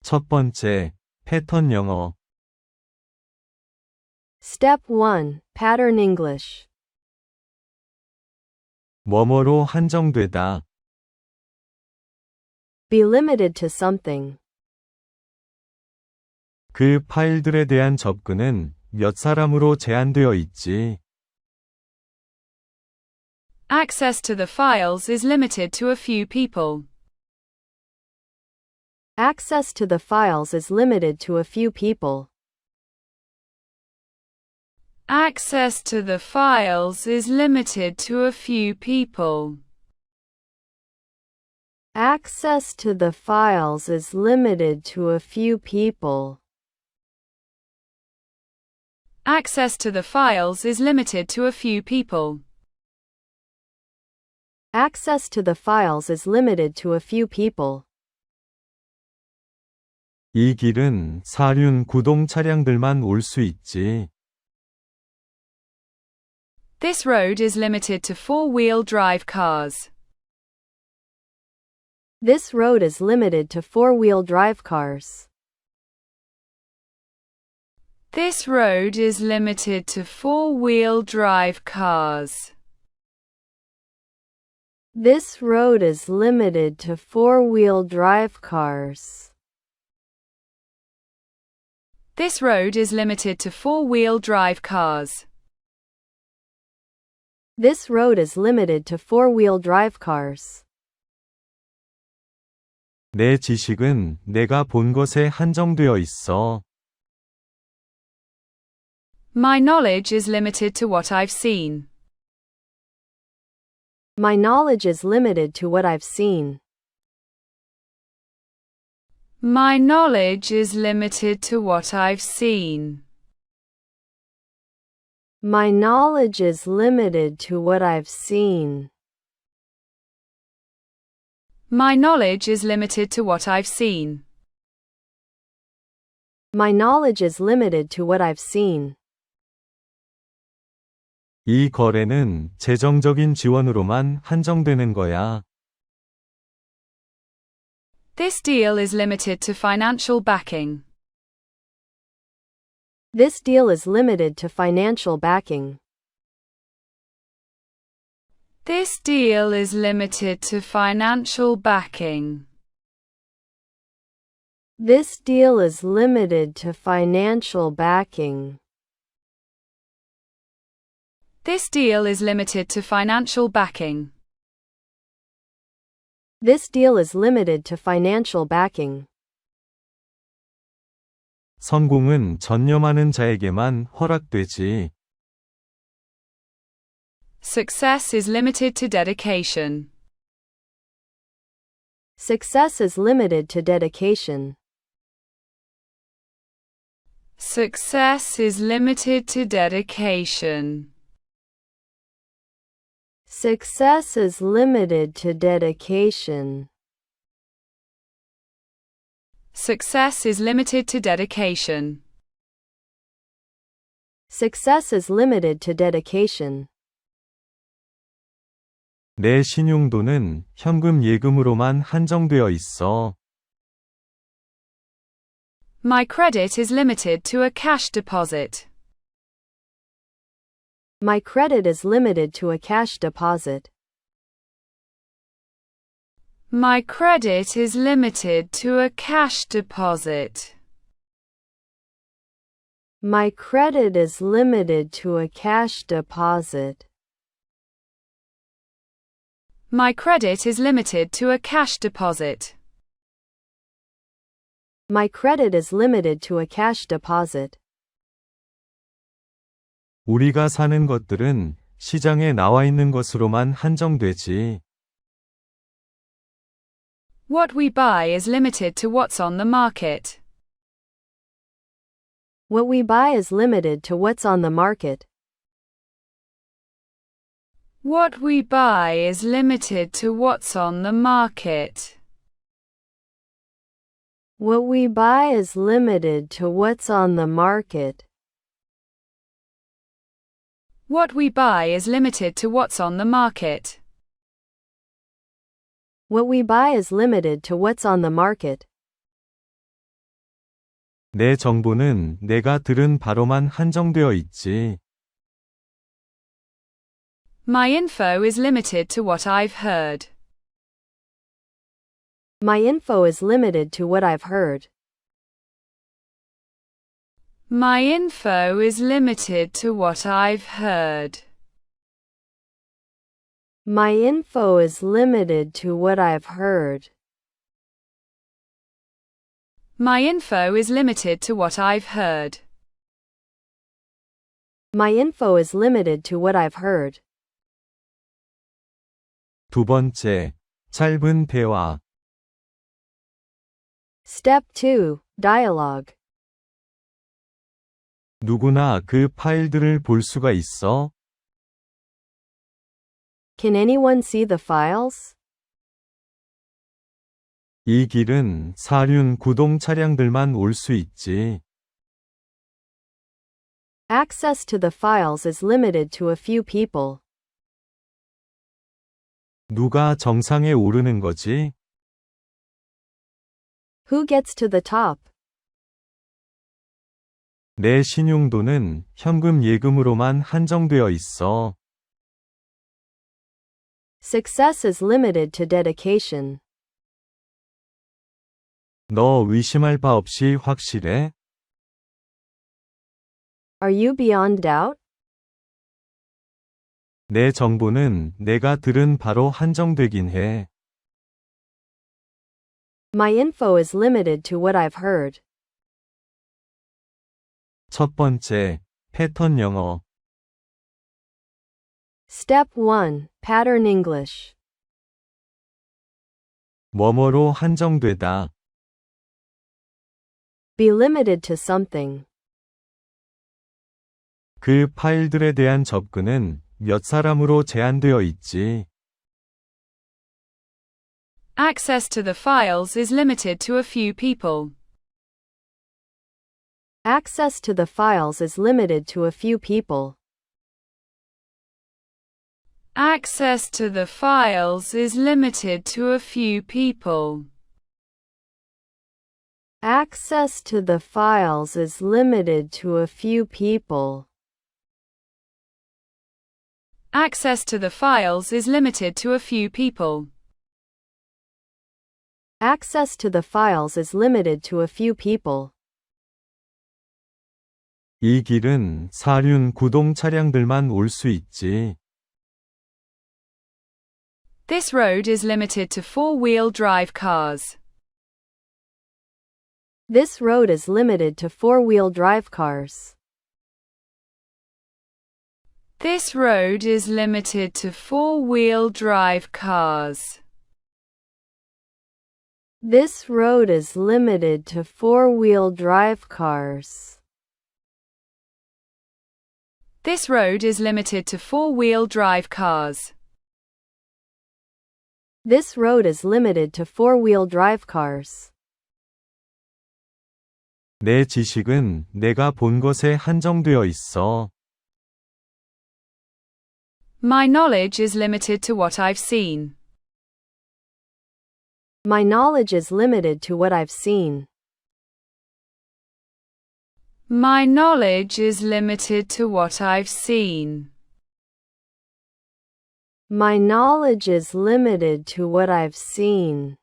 첫 번째, 패턴 영어. Step 1. Pattern English. 뭐뭐로 한정되다. Be limited to something. 그 파일들에 대한 접근은 몇 사람으로 제한되어 있지. Access to the files is limited to a few people. Access to the files is limited to a few people. Access to the files is limited to a few people. Access to the files is limited to a few people. Access to the files is limited to a few people. Access to the files is limited to a few people. 이 길은 4륜 구동 차량들만 올 수 있지. This road is limited to four-wheel drive cars. This road is limited to four-wheel drive cars. This road is limited to four-wheel drive cars. This road is limited to four-wheel drive cars. This road is limited to four-wheel drive cars. This road is limited to four-wheel drive cars. 내 지식은 내가 본 것에 한정되어 있어. My knowledge is limited to what I've seen. My knowledge is limited to what I've seen. My knowledge is limited to what I've seen. My knowledge is limited to what I've seen. My knowledge is limited to what I've seen. My knowledge is limited to what I've seen. 이 거래는 재정적인 지원으로만 한정되는 거야. This deal is limited to financial backing. This deal is limited to financial backing. This deal is limited to financial backing. This deal is limited to financial backing. This deal is limited to financial backing. This deal is limited to financial backing. 성공은 전념하는 자에게만 허락되지. Success is limited to dedication. Success is limited to dedication. Success is limited to dedication. Success is limited to dedication. Success is limited to dedication. Success is limited to dedication. 내 신용도는 현금 예금으로만 한정되어 있어. My credit is limited to a cash deposit. My credit is limited to a cash deposit. My credit is limited to a cash deposit. My credit is limited to a cash deposit. My credit is limited to a cash deposit. My credit is limited to a cash deposit. 우리가 사는 것들은 시장에 나와 있는 것으로만 한정되지. What we buy is limited to what's on the market. What we buy is limited to what's on the market. What we buy is limited to what's on the market. What we buy is limited to what's on the market. What we buy is limited to what's on the market. What we buy is limited to what's on the market. 내 정보는 내가 들은 바로만 한정되어 있지. My info is limited to what I've heard. My info is limited to what I've heard. My info is limited to what I've heard. My info is limited to what I've heard. My info is limited to what I've heard. My info is limited to what I've heard. 두 번째, 짧은 대화. Step 2. Dialogue. 누구나 그 파일들을 볼 수가 있어? Can anyone see the files? 이 길은 사륜 구동 차량들만 올 수 있지. Access to the files is limited to a few people. 누가 정상에 오르는 거지? Who gets to the top? 내 신용도는 현금 예금으로만 한정되어 있어. Success is limited to dedication. 너 의심할 바 없이 확실해? Are you beyond doubt? 내 정보는 내가 들은 바로 한정되긴 해. My info is limited to what I've heard. 첫 번째, 패턴 영어. Step 1. Pattern English. 뭐뭐로 한정되다. Be limited to something. 그 파일들에 대한 접근은 몇 사람으로 제한되어 있지. Access to the files is limited to a few people. Access to the files is limited to a few people. Access to the files is limited to a few people. Access to the files is limited to a few people. Access to the files is limited to a few people. Access to the files is limited to a few people. 이 길은 사륜 구동 차량들만 올 수 있지. This road is limited to four-wheel drive cars. This road is limited to four-wheel drive cars. This road is limited to four-wheel drive cars. This road is limited to four-wheel drive cars. This road is limited to four-wheel drive cars. This road is limited to four-wheel drive cars. 내 지식은 내가 본 것에 한정되어 있어. My knowledge is limited to what I've seen. My knowledge is limited to what I've seen. My knowledge is limited to what I've seen. My knowledge is limited to what I've seen.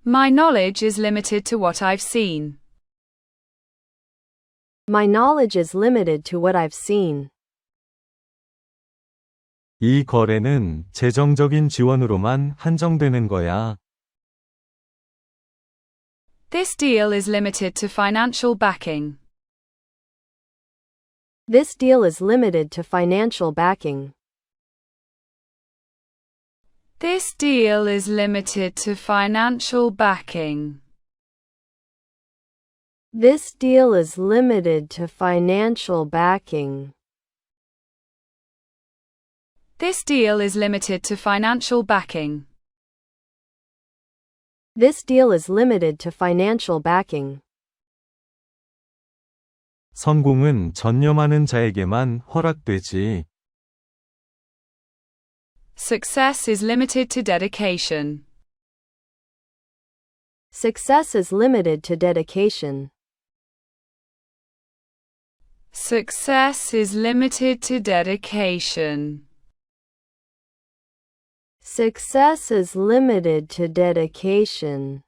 My knowledge is limited to what I've seen. My knowledge is limited to what I've seen. 이 거래는 재정적인 지원으로만 한정되는 거야. This deal is limited to financial backing. This deal is limited to financial backing. This deal is limited to financial backing. This deal is limited to financial backing. This deal is limited to financial backing. This deal is limited to financial backing. 성공은 전념하는 자에게만 허락되지. Success is limited to dedication. Success is limited to dedication. Success is limited to dedication. Success is limited to dedication.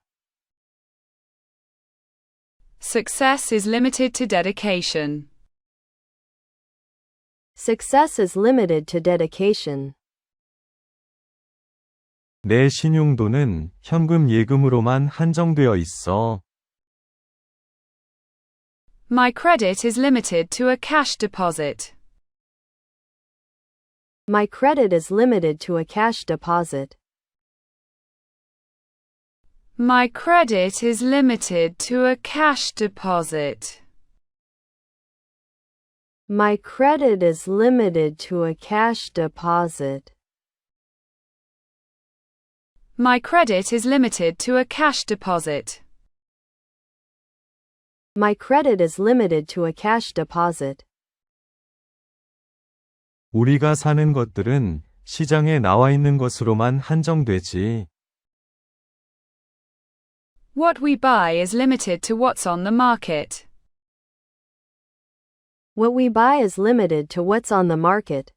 Success is limited to dedication. Success is limited to dedication. 내 신용도는 현금 예금으로만 한정되어 있어. My credit is limited to a cash deposit. My credit is limited to a cash deposit. My credit is limited to a cash deposit. My credit is limited to a cash deposit. My credit is limited to a cash deposit. My credit is limited to a cash deposit. 우리가 사는 것들은 시장에 나와 있는 것으로만 한정되지. What we buy is limited to what's on the market. What we buy is limited to what's on the market.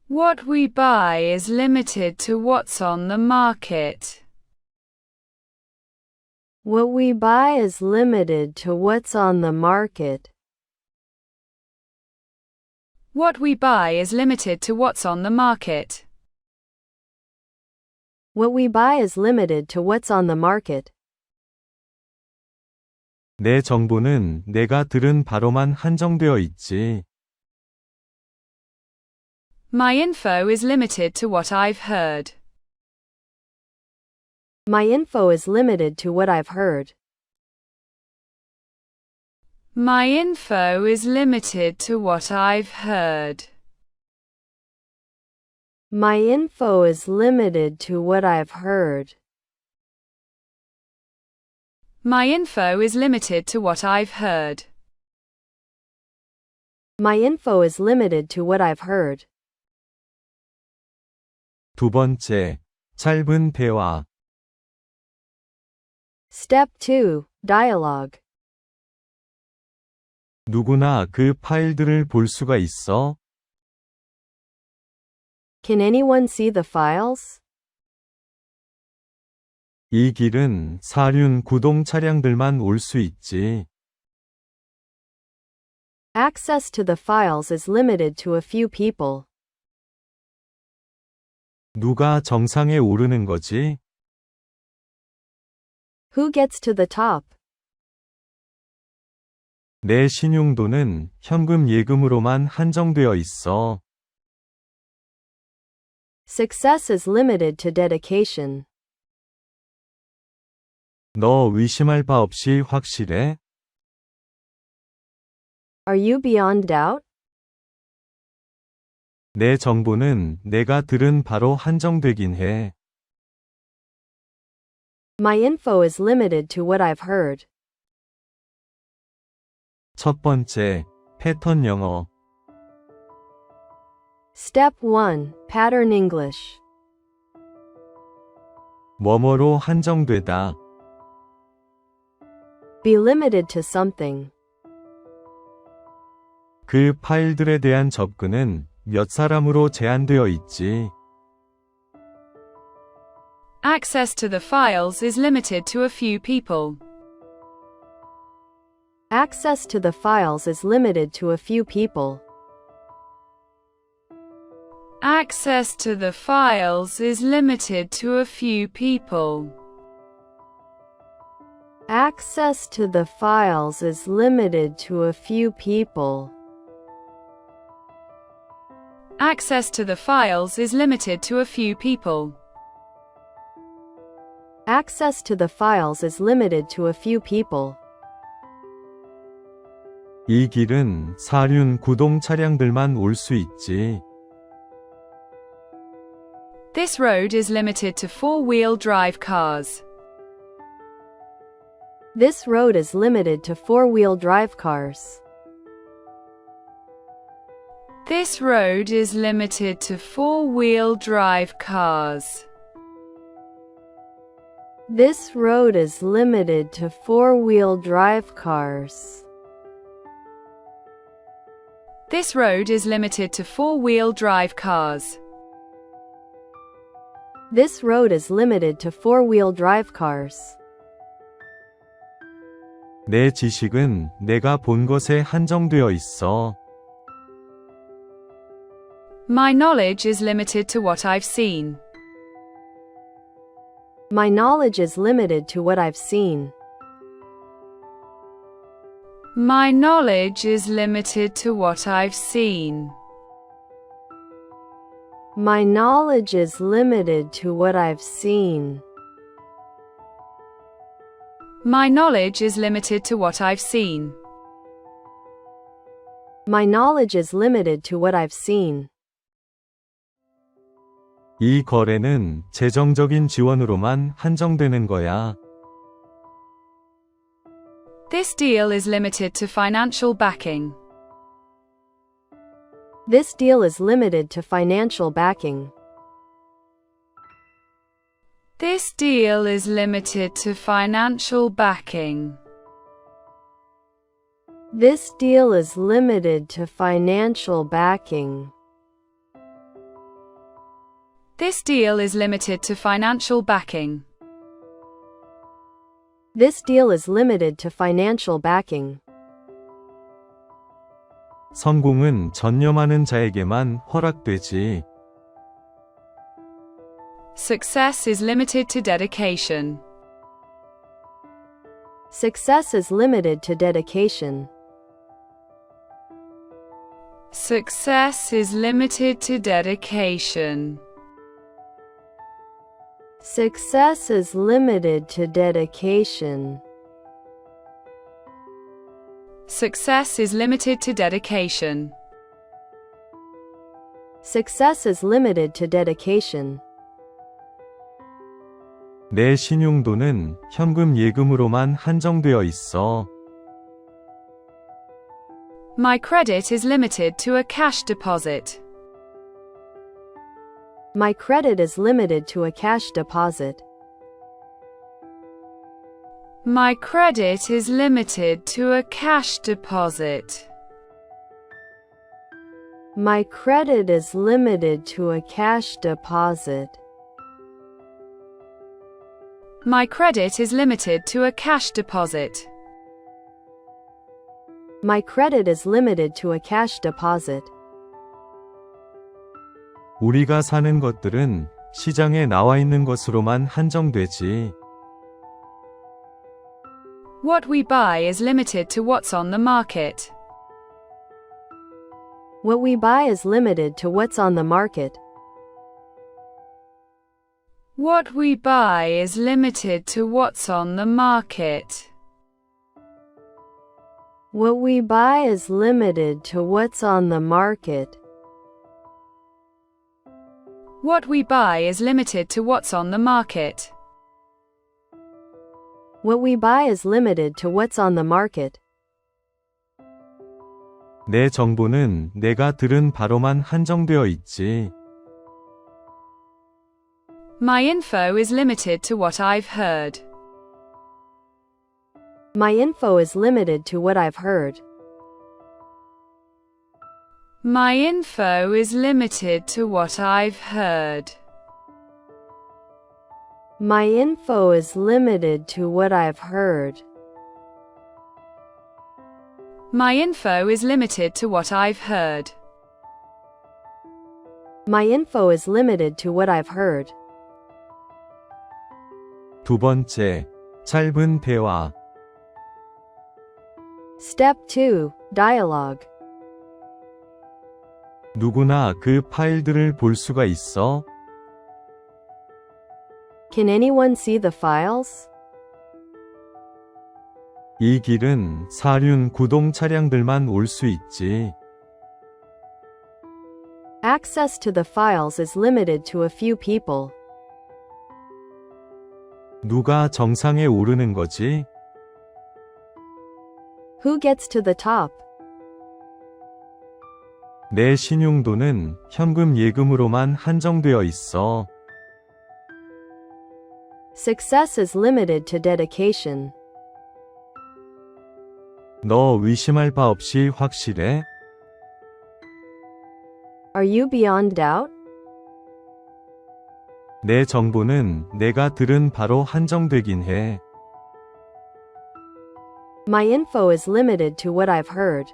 What we buy is limited to what's on the market. What we buy is limited to what's on the market. What we buy is limited to what's on the market. What we buy is limited to what's on the market. 내 정보는 내가 들은 바로만 한정되어 있지. My info is limited to what I've heard. My info is limited to what I've heard. My info is limited to what I've heard. My info is limited to what I've heard. My info is limited to what I've heard. My info is limited to what I've heard. 두 번째, 짧은 대화. Step 2. Dialogue. 누구나 그 파일들을 볼 수가 있어? Can anyone see the files? 이 길은 사륜 구동 차량들만 올 수 있지. Access to the files is limited to a few people. 누가 정상에 오르는 거지? Who gets to the top? 내 신용도는 현금 예금으로만 한정되어 있어. Success is limited to dedication. 너 의심할 바 없이 확실해? Are you beyond doubt? 내 정보는 내가 들은 바로 한정되긴 해. My info is limited to what I've heard. 첫 번째, 패턴 영어. Step 1. Pattern English. 뭐뭐로 한정되다. Be limited to something. 그 파일들에 대한 접근은 몇 사람으로 제한되어 있지. Access to the files is limited to a few people. Access to the files is limited to a few people. Access to the files is limited to a few people. Access to the files is limited to a few people. Access to the files is limited to a few people. Access to the files is limited to a few people. 이 길은 사륜 구동 차량들만 올 수 있지. This road is limited to four-wheel drive cars. This road is limited to four-wheel drive cars. This road is limited to four-wheel drive cars. This road is limited to four-wheel drive cars. This road is limited to four-wheel drive cars. This road is limited to four-wheel drive cars. 내 지식은 내가 본 것에 한정되어 있어. My knowledge is limited to what I've seen. My knowledge is limited to what I've seen. My knowledge is limited to what I've seen. My knowledge is limited to what I've seen. My knowledge is limited to what I've seen. My knowledge is limited to what I've seen. 이 거래는 재정적인 지원으로만 한정되는 거야. This deal is limited to financial backing. This deal is limited to financial backing. This deal is limited to financial backing. This deal is limited to financial backing. This deal is limited to financial backing. This deal is limited to financial backing. 성공은 전념하는 자에게만 허락되지. Success is limited to dedication. Success is limited to dedication. Success is limited to dedication. Success is limited to dedication. Success is limited to dedication. Success is limited to dedication. 내 신용도는 현금 예금으로만 한정되어 있어. My credit is limited to a cash deposit. My credit is limited to a cash deposit. My credit is limited to a cash deposit. My credit is limited to a cash deposit. My credit is limited to a cash deposit. My credit is limited to a cash deposit. 우리가 사는 것들은 시장에 나와 있는 것으로만 한정되지. What we buy is limited to what's on the market. What we buy is limited to what's on the market. What we buy is limited to what's on the market. What we buy is limited to what's on the market. What we buy is limited to what's on the market. What we buy is limited to what's on the market. 내 정보는 내가 들은 바로만 한정되어 있지. My info is limited to what I've heard. My info is limited to what I've heard. My info is limited to what I've heard. My info is limited to what I've heard. My info is limited to what I've heard. My info is limited to what I've heard. 두 번째, 짧은 대화. Step 2. Dialogue. 누구나 그 파일들을 볼 수가 있어? Can anyone see the files? 이 길은 사륜 구동 차량들만 올 수 있지. Access to the files is limited to a few people. 누가 정상에 오르는 거지? Who gets to the top? 내 신용도는 현금 예금으로만 한정되어 있어. Success is limited to dedication. 너 의심할 바 없이 확실해? Are you beyond doubt? 내 정보는 내가 들은 바로 한정되긴 해. My info is limited to what I've heard.